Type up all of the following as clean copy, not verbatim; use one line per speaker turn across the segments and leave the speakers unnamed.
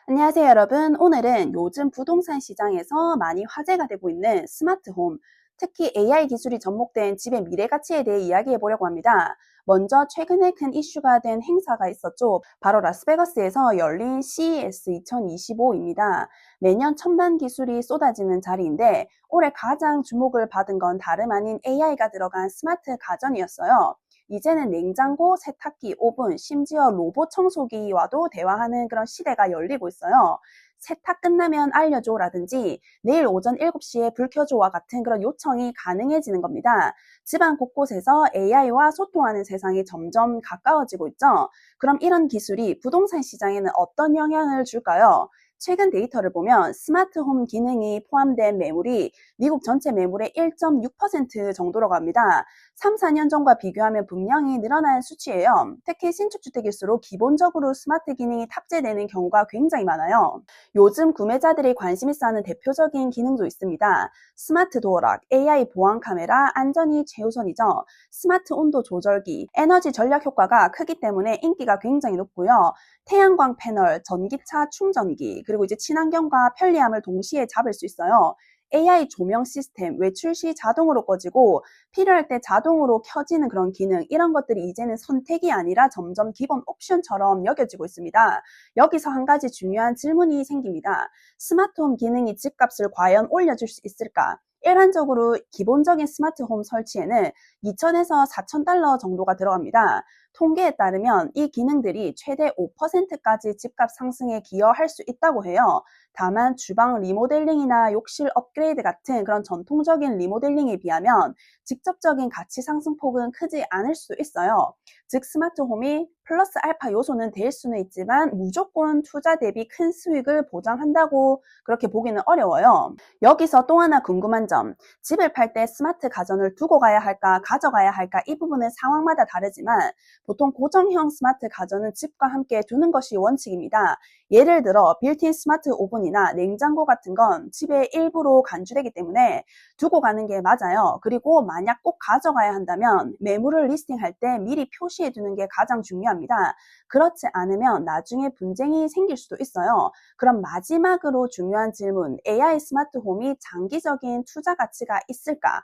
안녕하세요, 여러분. 오늘은 요즘 부동산 시장에서 많이 화제가 되고 있는 스마트홈, 특히 AI 기술이 접목된 집의 미래 가치에 대해 이야기해 보려고 합니다. 먼저 최근에 큰 이슈가 된 행사가 있었죠. 바로 라스베가스에서 열린 CES 2025입니다. 매년 첨단 기술이 쏟아지는 자리인데 올해 가장 주목을 받은 건 다름 아닌 AI가 들어간 스마트 가전이었어요. 이제는 냉장고, 세탁기, 오븐, 심지어 로봇 청소기와도 대화하는 그런 시대가 열리고 있어요. 세탁 끝나면 알려줘라든지 내일 오전 7시에 불 켜줘와 같은 그런 요청이 가능해지는 겁니다. 집안 곳곳에서 AI와 소통하는 세상이 점점 가까워지고 있죠. 그럼 이런 기술이 부동산 시장에는 어떤 영향을 줄까요? 최근 데이터를 보면 스마트홈 기능이 포함된 매물이 미국 전체 매물의 1.6% 정도라고 합니다. 3, 4년 전과 비교하면 분명히 늘어난 수치예요. 특히 신축주택일수록 기본적으로 스마트 기능이 탑재되는 경우가 굉장히 많아요. 요즘 구매자들이 관심 있어 하는 대표적인 기능도 있습니다. 스마트 도어락, AI 보안 카메라, 안전이 최우선이죠. 스마트 온도 조절기, 에너지 절약 효과가 크기 때문에 인기가 굉장히 높고요. 태양광 패널, 전기차 충전기, 그리고 이제 친환경과 편리함을 동시에 잡을 수 있어요. AI 조명 시스템, 외출 시 자동으로 꺼지고 필요할 때 자동으로 켜지는 그런 기능, 이런 것들이 이제는 선택이 아니라 점점 기본 옵션처럼 여겨지고 있습니다. 여기서 한 가지 중요한 질문이 생깁니다. 스마트홈 기능이 집값을 과연 올려줄 수 있을까? 일반적으로 기본적인 스마트홈 설치에는 2,000에서 4,000달러 정도가 들어갑니다. 통계에 따르면 이 기능들이 최대 5%까지 집값 상승에 기여할 수 있다고 해요. 다만 주방 리모델링이나 욕실 업그레이드 같은 그런 전통적인 리모델링에 비하면 직접적인 가치 상승폭은 크지 않을 수 있어요. 즉 스마트홈이 플러스 알파 요소는 될 수는 있지만 무조건 투자 대비 큰 수익을 보장한다고 그렇게 보기는 어려워요. 여기서 또 하나 궁금한 점, 집을 팔 때 스마트 가전을 두고 가야 할까 가져가야 할까, 이 부분은 상황마다 다르지만 보통 고정형 스마트 가전은 집과 함께 두는 것이 원칙입니다. 예를 들어 빌트인 스마트 오븐이나 냉장고 같은 건 집의 일부로 간주되기 때문에 두고 가는 게 맞아요. 그리고 만약 꼭 가져가야 한다면 매물을 리스팅할 때 미리 표시해 두는 게 가장 중요합니다. 그렇지 않으면 나중에 분쟁이 생길 수도 있어요. 그럼 마지막으로 중요한 질문, AI 스마트홈이 장기적인 투자 가치가 있을까?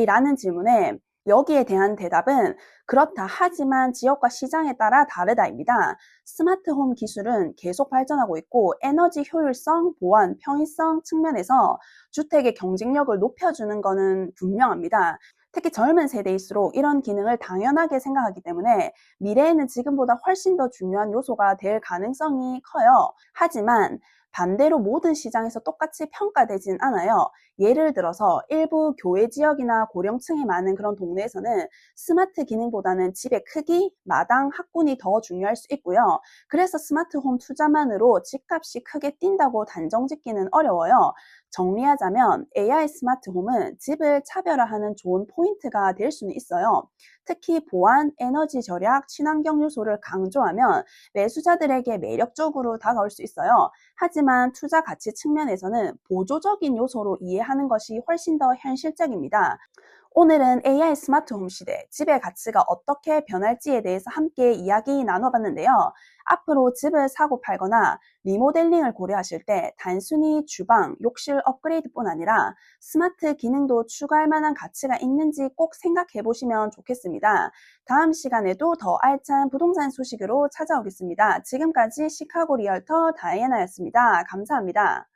라는 질문에 여기에 대한 대답은 그렇다 하지만 지역과 시장에 따라 다르다입니다. 스마트홈 기술은 계속 발전하고 있고 에너지 효율성, 보안, 편의성 측면에서 주택의 경쟁력을 높여주는 것은 분명합니다. 특히 젊은 세대일수록 이런 기능을 당연하게 생각하기 때문에 미래에는 지금보다 훨씬 더 중요한 요소가 될 가능성이 커요. 하지만 반대로 모든 시장에서 똑같이 평가되진 않아요. 예를 들어서 일부 교외 지역이나 고령층이 많은 그런 동네에서는 스마트 기능보다는 집의 크기, 마당, 학군이 더 중요할 수 있고요. 그래서 스마트홈 투자만으로 집값이 크게 뛴다고 단정짓기는 어려워요. 정리하자면 AI 스마트홈은 집을 차별화하는 좋은 포인트가 될 수는 있어요. 특히 보안, 에너지 절약, 친환경 요소를 강조하면 매수자들에게 매력적으로 다가올 수 있어요. 하지만 투자 가치 측면에서는 보조적인 요소로 이해하는 것이 훨씬 더 현실적입니다. 오늘은 AI 스마트홈 시대, 집의 가치가 어떻게 변할지에 대해서 함께 이야기 나눠봤는데요. 앞으로 집을 사고 팔거나 리모델링을 고려하실 때 단순히 주방, 욕실 업그레이드뿐 아니라 스마트 기능도 추가할 만한 가치가 있는지 꼭 생각해 보시면 좋겠습니다. 다음 시간에도 더 알찬 부동산 소식으로 찾아오겠습니다. 지금까지 시카고 리얼터 다이애나였습니다. 감사합니다.